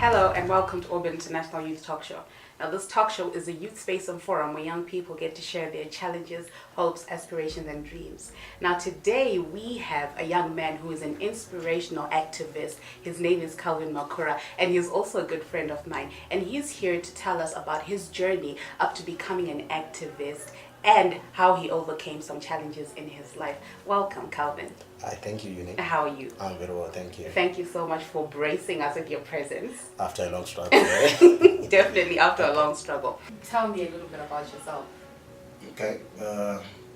Hello and welcome to Orbit International Youth Talk Show. Now this talk show is a youth space and forum where young people get to share their challenges, hopes, aspirations and dreams. Now today we have a young man who is an inspirational activist. His name is Kelvin Makura and he's also a good friend of mine. And he's here to tell us about his journey up to becoming an activist and how he overcame some challenges in his life. Welcome, Kelvin. Hi, thank you, Uni. How are you? I'm very well, thank you. Thank you so much for bracing us with your presence. After a long struggle, right? Definitely after a long struggle. Tell me a little bit about yourself. Okay,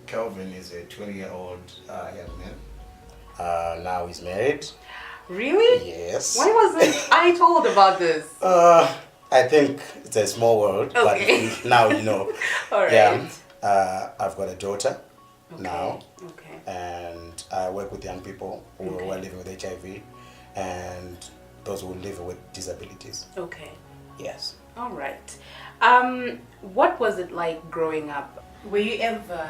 Kelvin is a 20-year-old young man. Now he's married. Really? Yes. Why wasn't I told about this? I think it's a small world, Okay. but now you know. All right. Yeah. I've got a daughter now. Okay. And I work with young people who Okay. are living with HIV and those who live with disabilities. Okay. Yes. All right. What was it like growing up? Were you ever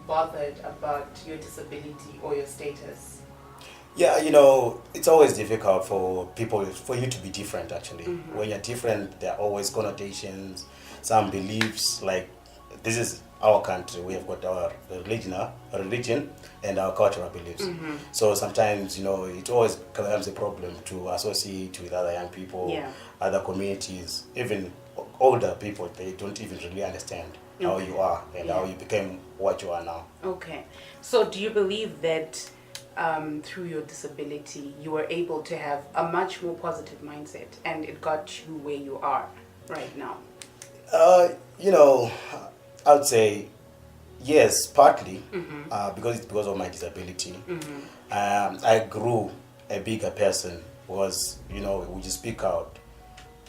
bothered about your disability or your status? Yeah, you know, it's always difficult for people, for you to be different actually. Mm-hmm. When you're different, there are always connotations, some beliefs, like this is our country, we have got our religion and our cultural beliefs. Mm-hmm. So sometimes, you know, it always becomes a problem to associate with other young people, Yeah. other communities, even older people, they don't even really understand how Okay. you are and Yeah. how you became what you are now. Okay. So do you believe that through your disability you were able to have a much more positive mindset and it got you where you are right now? You know, I would say yes, partly, Mm-hmm. because it's because of my disability. Mm-hmm. I grew a bigger person because, you know, would you speak out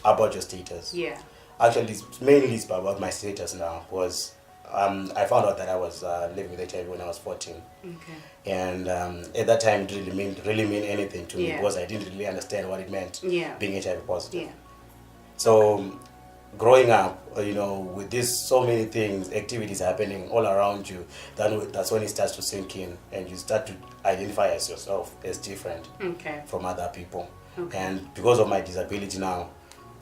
about your status? Yeah. Actually, it's mainly about my status now because I found out that I was living with HIV when I was 14. Okay. And at that time, it really mean anything to me Yeah. because I didn't really understand what it meant Yeah. being HIV positive. Yeah. So growing up, you know, with this so many things, activities happening all around you, that's when it starts to sink in and you start to identify as yourself as different Okay. from other people. Okay. And because of my disability now,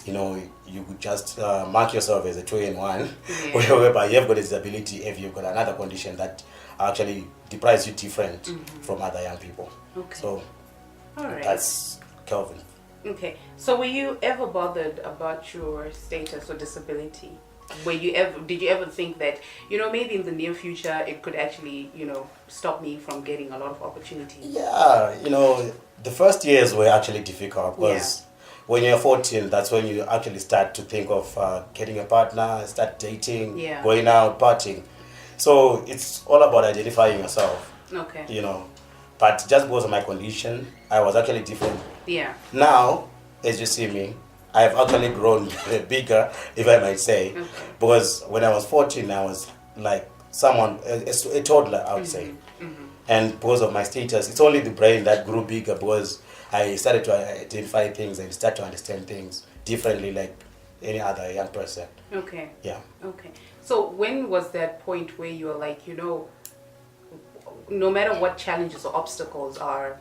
you know, you could just mark yourself as a 2-in-1, Yeah. whereby you have got a disability if you've got another condition that actually deprives you different from other young people. Okay. So All right. that's Kelvin. Okay. So were you ever bothered about your status or disability? Did you ever think that, you know, maybe in the near future it could actually, you know, stop me from getting a lot of opportunities? Yeah, you know, the first years were actually difficult because when you're 14, that's when you actually start to think of getting a partner, start dating, Yeah. going out, partying. So it's all about identifying yourself, Okay. you know. But just because of my condition, I was actually different. Yeah. Now, as you see me, I've actually grown bigger, if I might say, Okay. because when I was 14, I was like someone, a toddler, I would say. Mm-hmm. And because of my status, it's only the brain that grew bigger because I started to identify things and start to understand things differently like any other young person. Okay. Yeah. Okay. So when was that point where you were like, you know, no matter what challenges or obstacles are,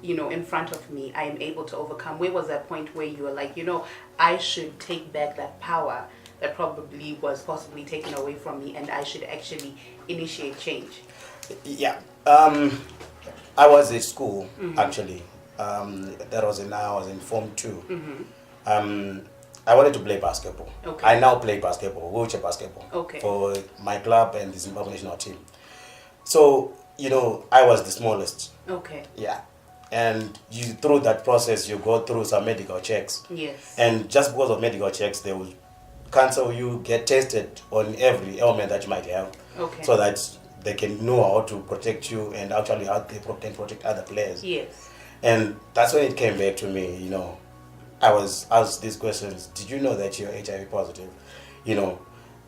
you know, in front of me, I am able to overcome? Where was that point where you were like, you know, I should take back that power that probably was possibly taken away from me and I should actually initiate change? Yeah. I was at school, actually. That was I was in Form 2. I wanted to play basketball. Okay. I now play basketball, wheelchair basketball, Okay. for my club and the Zimbabwe national team. So, you know, I was the smallest. Okay. Yeah. And through that process, you go through some medical checks. Yes. And just because of medical checks, they will cancel you, get tested on every ailment that you might have. Okay. So that they can know how to protect you and actually how they can protect other players. Yes. And that's when it came back to me, you know. I was asked these questions. Did you know that you're HIV positive? You know,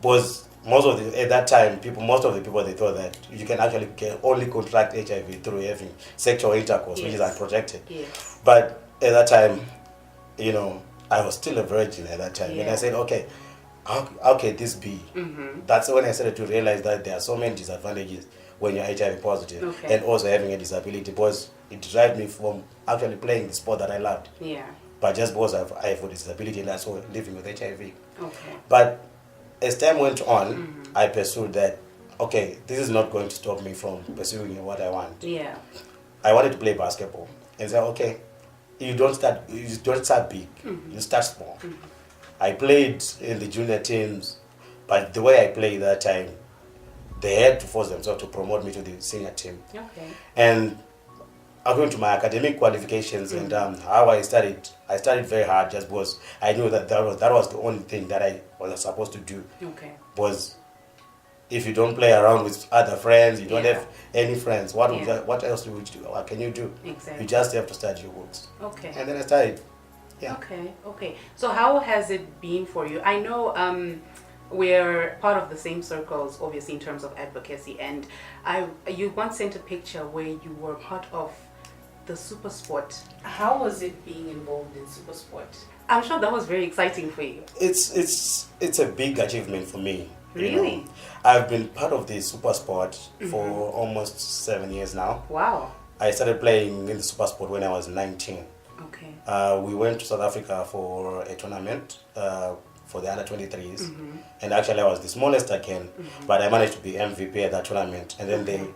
because at that time, most of the people, they thought that you can actually only contract HIV through having sexual intercourse, which is Yes. unprotected. Yes. But at that time, you know, I was still a virgin at that time. And Yeah. I said, okay, how can this be? That's when I started to realize that there are so many disadvantages when you're HIV positive. Okay. And also having a disability, because it derived me from actually playing the sport that I loved. Yeah. but just because I have a disability and also living with HIV. Okay. But as time went on, I pursued that, okay, this is not going to stop me from pursuing what I want. Yeah. I wanted to play basketball. And said, okay, you don't start big, you start small. I played in the junior teams, but the way I played that time, they had to force themselves to promote me to the senior team. Okay. And according to my academic qualifications and how I studied very hard just because I knew that that was the only thing that I was supposed to do. Okay. Was if you don't play around with other friends, you don't Yeah. have any friends, what Yeah. what else do you do? What can you do? Exactly. You just have to study your books. Okay. And then I started. Yeah. Okay. So how has it been for you? I know we're part of the same circles, obviously, in terms of advocacy. And you once sent a picture where you were part of the super sport. How was it being involved in super sport? I'm sure that was very exciting for you. It's a big achievement for me. you Really? know. I've been part of the super sport for almost 7 years now. Wow. I started playing in the super sport when I was 19. Okay. We went to South Africa for a tournament for the under 23s, and actually I was the smallest again, but I managed to be MVP at that tournament. And then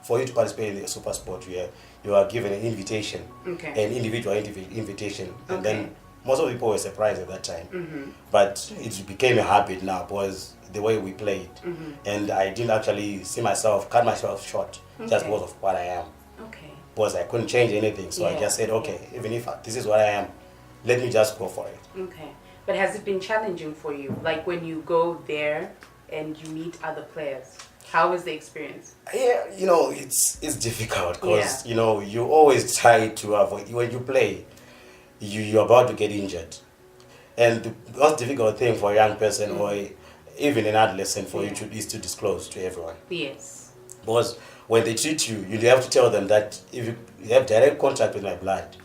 for you to participate in the super sport, you are given an invitation, Okay. an individual invitation, and Okay. then most of the people were surprised at that time. But it became a habit now because the way we played, and I didn't actually see myself cut myself short just Okay. because of what I am. Okay. Because I couldn't change anything, so I Yeah, just said, okay, even if this is what I am, let me just go for it. Okay. But has it been challenging for you? Like when you go there and you meet other players, how was the experience? Yeah, it's difficult because Yeah. you always try to avoid when you play. You're about to get injured, and the most difficult thing for a young person or even an adolescent for you is to disclose to everyone. Yes. Because when they treat you, you have to tell them that if you have direct contact with my blood,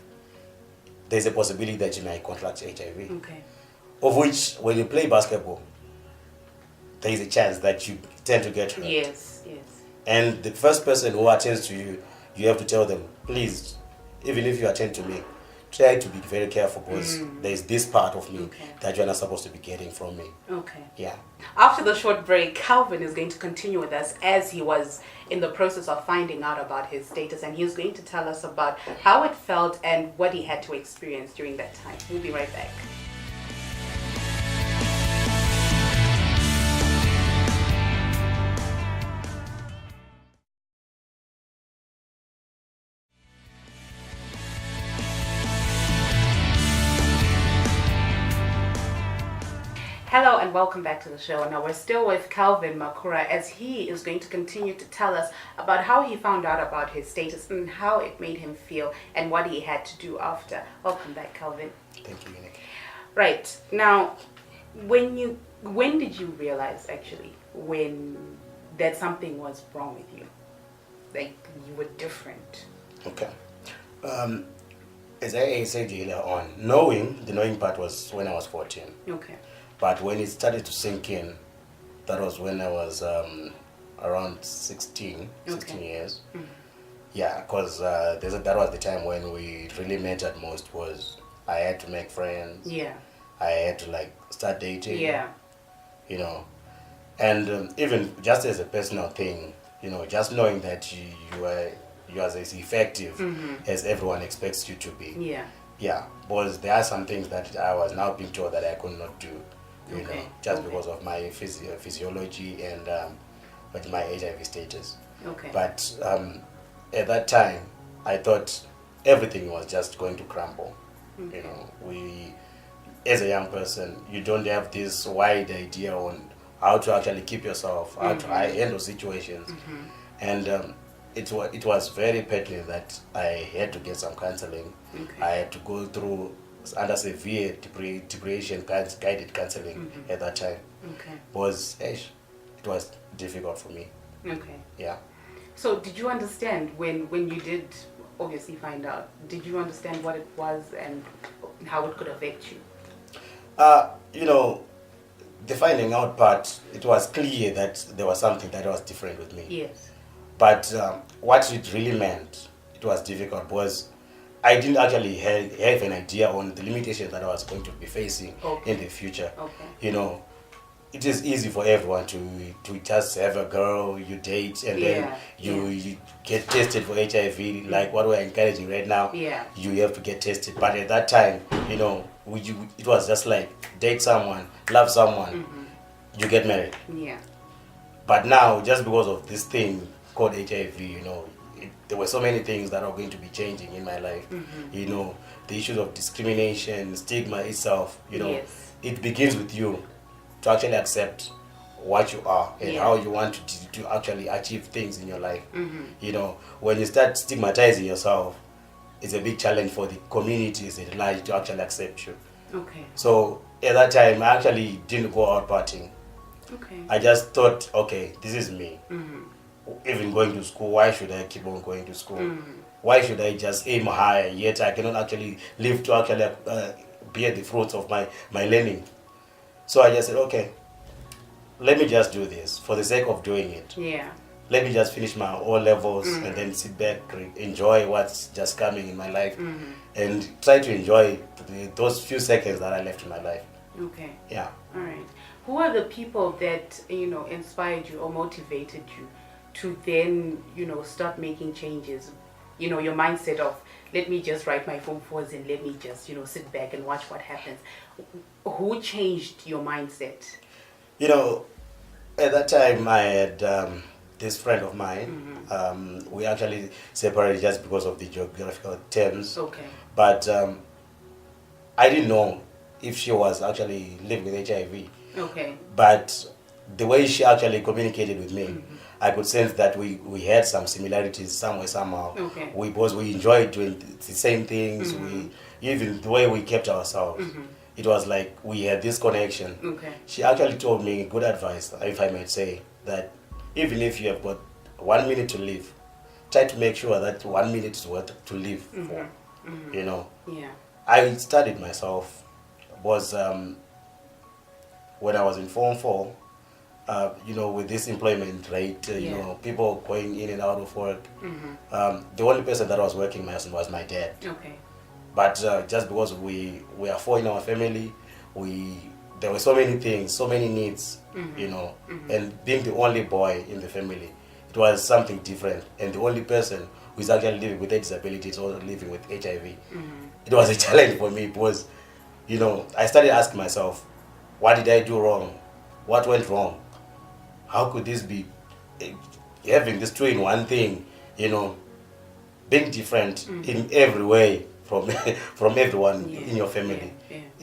there's a possibility that you might contract HIV. Okay. Of which, when you play basketball, there is a chance that you tend to get hurt. Yes. Yes. And the first person who attends to you, you have to tell them, please, even if you attend to me, try to be very careful because there's this part of me that you're not supposed to be getting from me. Okay. Yeah. After the short break, Kelvin is going to continue with us as he was in the process of finding out about his status, and he's going to tell us about how it felt and what he had to experience during that time. We'll be right back. Hello and welcome back to the show. Now we're still with Kelvin Makura as he is going to continue to tell us about how he found out about his status and how it made him feel and what he had to do after. Welcome back, Kelvin. Thank you, Nick. Right. Now, when did you realize actually when that something was wrong with you? Like you were different. Okay. As I said earlier on, the knowing part was when I was 14. Okay. But when it started to sink in, that was when I was around 16 years. Yeah, because that was the time when we really mattered most. Was I had to make friends. Yeah. I had to start dating. Yeah. And even just as a personal thing, just knowing that you are as effective as everyone expects you to be. Yeah. Yeah, because there are some things that I was now being told that I could not do. Just because of my physiology and with my HIV status. Okay. But at that time, I thought everything was just going to crumble. We, as a young person, you don't have this wide idea on how to actually keep yourself, how to handle situations. And it was very pertinent that I had to get some counseling. Okay. I had to go through under severe depression guided counseling at that time. Okay. Because it was difficult for me. Okay. Yeah. So did you understand when you did obviously find out, did you understand what it was and how it could affect you? The finding out part, it was clear that there was something that was different with me. Yes. But what it really meant, it was difficult because I didn't actually have an idea on the limitations that I was going to be facing in the future. Okay. You know, it is easy for everyone to just have a girl you date and then you get tested for HIV, like what we're encouraging right now. Yeah. You have to get tested. But at that time, you know, it was just like date someone, love someone, you get married. Yeah. But now, just because of this thing called HIV, you know, there were so many things that are going to be changing in my life. You know, the issues of discrimination, stigma itself, you know, it begins with you to actually accept what you are and how you want to actually achieve things in your life. You know, when you start stigmatizing yourself, it's a big challenge for the communities at large to actually accept you. Okay. So at that time, I actually didn't go out partying. Okay. I just thought, okay, this is me. Even going to school, why should I keep on going to school? Why should I just aim higher, yet I cannot actually live to actually bear the fruits of my learning? So I just said, okay, let me just do this for the sake of doing it. Yeah. Let me just finish my O levels and then sit back, enjoy what's just coming in my life, and try to enjoy those few seconds that I left in my life. Okay. Yeah. All right. Who are the people that, you know, inspired you or motivated you to then, you know, start making changes? You know, your mindset of, let me just write my Form 4s and let me just, you know, sit back and watch what happens. Who changed your mindset? You know, at that time I had this friend of mine. We actually separated just because of the geographical terms. Okay. But I didn't know if she was actually living with HIV. Okay. But the way she actually communicated with me, I could sense that we had some similarities somewhere, somehow. Okay. Because we enjoyed doing the same things. Even the way we kept ourselves. It was like we had this connection. Okay. She actually told me good advice, if I might say, that even if you have got 1 minute to live, try to make sure that 1 minute is worth to live for. You know. Yeah. I studied myself. Was when I was in Form 4, you know, with this employment rate, you know, people going in and out of work. The only person that was working was my dad. Okay. But just because we are four in our family, there were so many things, so many needs, you know, and being the only boy in the family, it was something different. And the only person who is actually living with a disability is also living with HIV. It was a challenge for me because, you know, I started asking myself, what did I do wrong? What went wrong? How could this be having this two-in-one thing, you know, being different in every way from from everyone in your family?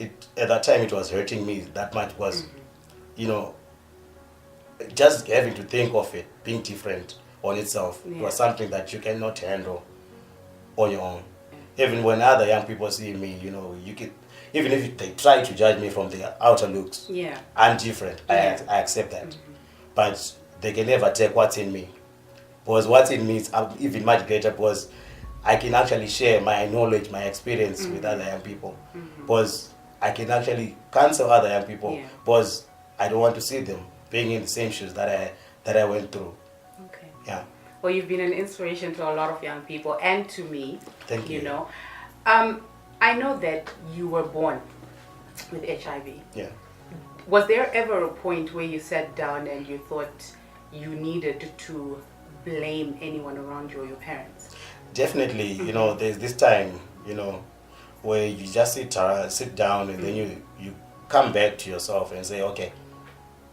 At that time, it was hurting me that much because, you know, just having to think of it being different on itself was something that you cannot handle on your own. Even when other young people see me, you know, you can, even if they try to judge me from the outer looks, I'm different. I accept that. But they can never take what's in me. Because what's in me is even much greater because I can actually share my knowledge, my experience with other young people. Because I can actually counsel other young people because I don't want to see them being in the same shoes that I went through. Okay. Yeah. Well, you've been an inspiration to a lot of young people and to me. Thank you. You know, I know that you were born with HIV. Yeah. Was there ever a point where you sat down and you thought you needed to blame anyone around you or your parents? Definitely. You know, there's this time, you know, where you just sit down and then you come back to yourself and say, okay,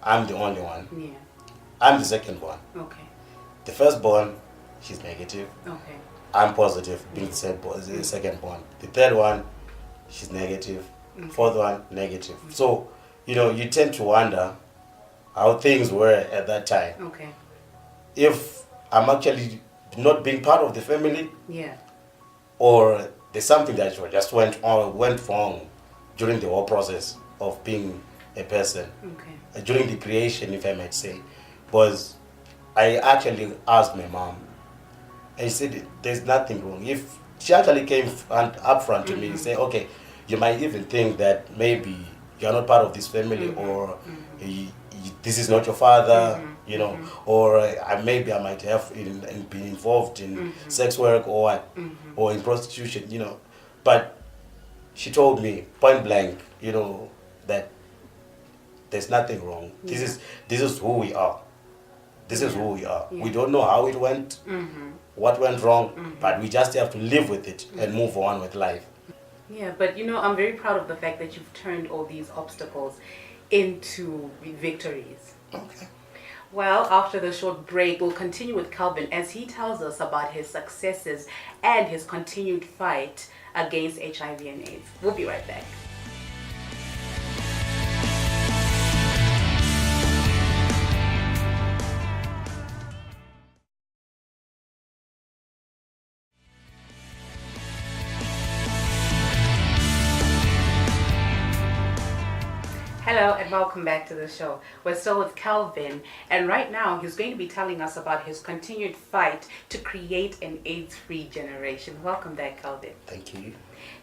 I'm the only one. Yeah. I'm the second one. Okay. The firstborn, she's negative. Okay. I'm positive, being the second born. The third one, she's negative. Fourth one, negative. So, you know, you tend to wonder how things were at that time. Okay. If I'm actually not being part of the family, Yeah. or there's something that just went wrong during the whole process of being a person. Okay. During the creation, if I might say, was I actually asked my mom, and she said, there's nothing wrong. If she actually came up front to me and say, okay, you might even think that maybe you're not part of this family or this is not your father, you know, or maybe I might have been involved in sex work or what, or in prostitution, you know. But she told me point blank, you know, that there's nothing wrong. Yeah. This is who we are. This is who we are. Yeah. We don't know how it went, what went wrong, but we just have to live with it and move on with life. Yeah, but you know, I'm very proud of the fact that you've turned all these obstacles into victories. Okay. Well, after the short break, we'll continue with Kelvin as he tells us about his successes and his continued fight against HIV and AIDS. We'll be right back. Hello and welcome back to the show. We're still with Kelvin, and right now he's going to be telling us about his continued fight to create an AIDS-free generation. Welcome back, Kelvin. Thank you.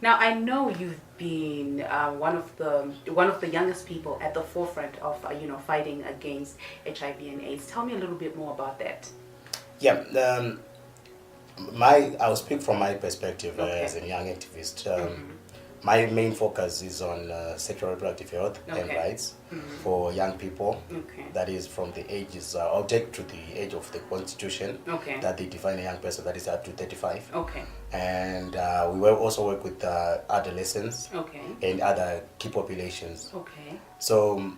Now I know you've been one of the youngest people at the forefront of fighting against HIV and AIDS. Tell me a little bit more about that. Yeah, I'll speak from my perspective as a young activist. My main focus is on sexual reproductive health and rights for young people. Okay. That is from the ages, I'll take to the age of the constitution that they define a young person, that is up to 35. Okay. And we will also work with adolescents and other key populations. Okay. So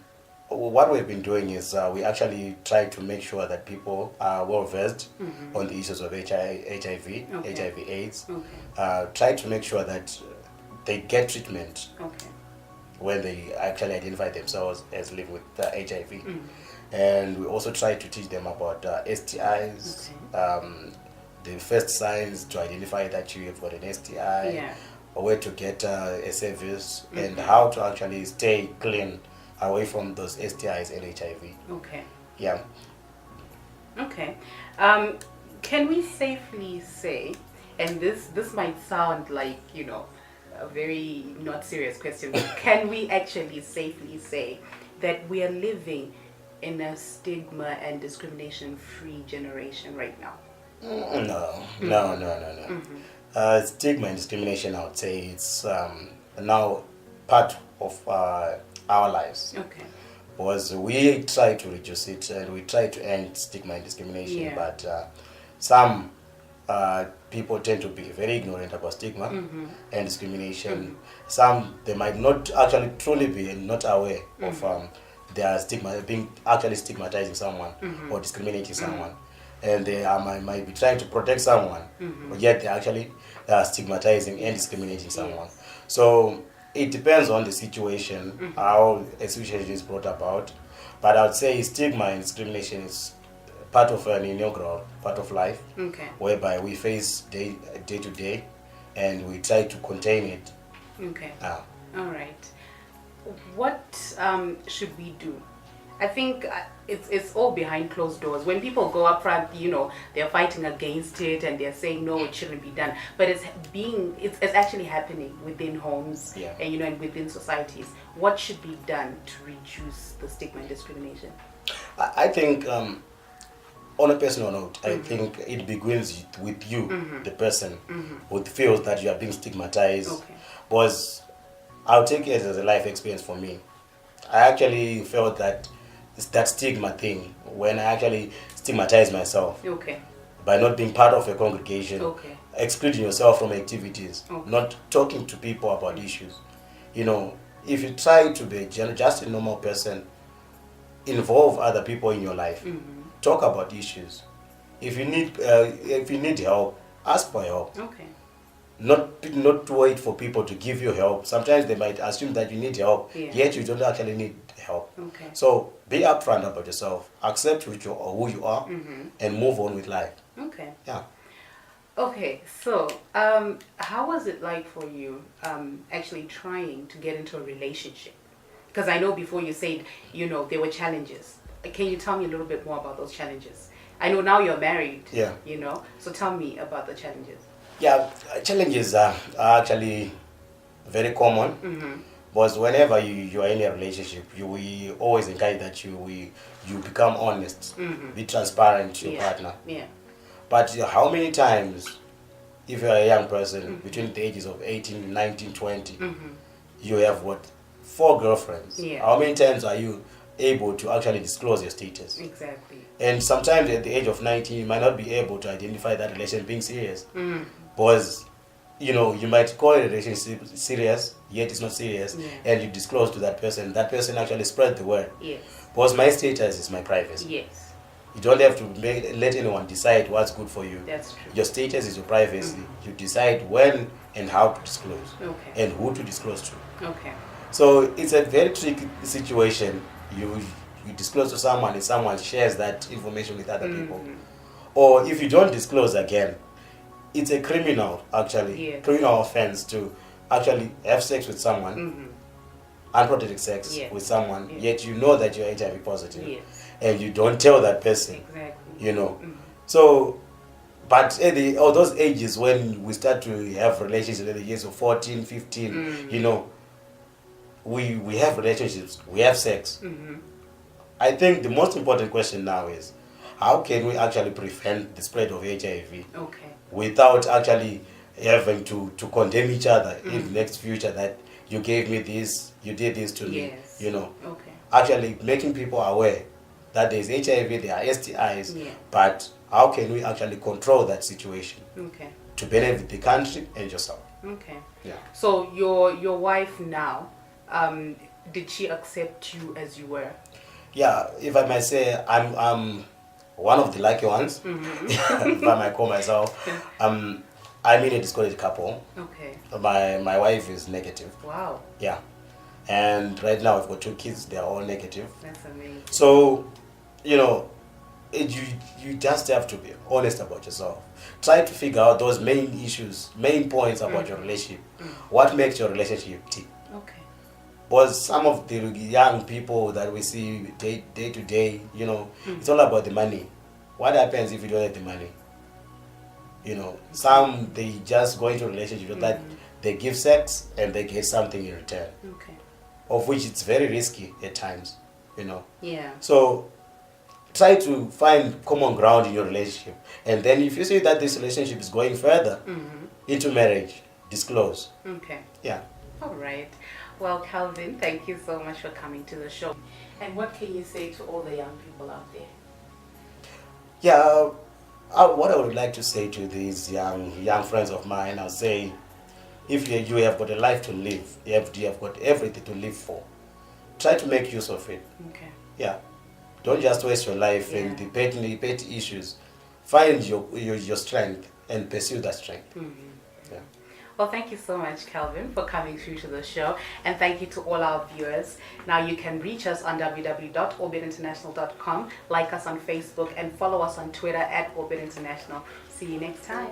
what we've been doing is we actually try to make sure that people are well versed on the issues of HIV, HIV AIDS. Try to make sure that they get treatment when they actually identify themselves as living with HIV. And we also try to teach them about STIs, the first signs to identify that you have got an STI, or where to get a service, and how to actually stay clean away from those STIs and HIV. Okay. Yeah. Okay. Can we safely say, and this might sound like, a very not serious question, but can we actually safely say that we are living in a stigma and discrimination free generation right now? No. Stigma and discrimination, I would say it's now part of our lives. Okay. Because we try to reduce it and we try to end stigma and discrimination, but some people tend to be very ignorant about stigma and discrimination. Some, they might not actually truly be not aware of their stigma, being actually stigmatizing someone or discriminating someone. And they might be trying to protect someone, but yet they're actually stigmatizing and discriminating someone. So it depends on the situation, how a situation is brought about. But I would say stigma and discrimination is part of an inaugural part of life, whereby we face day to day, and we try to contain it. Okay. All right. What should we do? I think it's all behind closed doors. When people go up front, they're fighting against it and they're saying no, it shouldn't be done. But it's actually happening within homes and and within societies. What should be done to reduce the stigma and discrimination? I think. On a personal note, I think it begins with you, the person who feels that you are being stigmatized. Because I'll take it as a life experience for me. I actually felt that it's that stigma thing when I actually stigmatized myself by not being part of a congregation, excluding yourself from activities, not talking to people about issues. If you try to be just a normal person, involve other people in your life. Talk about issues. If you need help, ask for help. Not wait for people to give you help. Sometimes they might assume that you need help, yet you don't actually need help. So be upfront about yourself. Accept who you are, and move on with life. Okay. So how was it like for you actually trying to get into a relationship? Because I know before you said there were challenges. Can you tell me a little bit more about those challenges? I know now you're married, so tell me about the challenges. Yeah, challenges are actually very common, Because whenever you are in a relationship, we always encourage that you become honest, be transparent to your partner. Yeah. But how many times, if you are a young person between the ages of 18, 19, 20, you have what, 4 girlfriends? Yeah. How many times are you able to actually disclose your status? Exactly. And sometimes at the age of 19, you might not be able to identify that relation being serious. Because, you might call a relationship serious, yet it's not serious, and you disclose to that person. That person actually spread the word. Yes. Because my status is my privacy. Yes. You don't have to let anyone decide what's good for you. That's true. Your status is your privacy. You decide when and how to disclose. Okay. And who to disclose to. Okay. So it's a very tricky situation. You disclose to someone and someone shares that information with other people. Or if you don't disclose again, it's a criminal offense to actually have sex with someone, unprotected sex with someone, yet you know that you're HIV positive, and you don't tell that person. Exactly. So, but at all those ages when we start to have relationships, at the age of 14, 15, we have relationships, we have sex. I think the most important question now is, how can we actually prevent the spread of HIV without actually having to condemn each other in the next future that you gave me this, you did this to me, Actually making people aware that there is HIV, there are STIs, but how can we actually control that situation to benefit the country and yourself? Yeah. So your wife now, did she accept you as you were? Yeah, if I might say, I'm one of the lucky ones, if I might call myself. I'm in a discouraged couple. My wife is negative. Wow. Yeah. And right now I've got 2 kids, they're all negative. That's amazing. So, you just have to be honest about yourself. Try to figure out those main issues, main points about your relationship. What makes your relationship tick? Because some of the young people that we see day to day, it's all about the money. What happens if you don't have the money? Some, they just go into a relationship that they give sex and they get something in return. Of which it's very risky at times, Yeah. So try to find common ground in your relationship. And then if you see that this relationship is going further into marriage, disclose. Yeah. All right. Well, Kelvin, thank you so much for coming to the show. And what can you say to all the young people out there? Yeah, what I would like to say to these young friends of mine, I'll say, if you have got a life to live, you have got everything to live for, try to make use of it. Yeah. Don't just waste your life in the petty issues. Find your strength and pursue that strength. Yeah. Well, thank you so much, Kelvin, for coming through to the show. And thank you to all our viewers. Now you can reach us on www.orbitinternational.com, like us on Facebook, and follow us on Twitter at Orbit International. See you next time.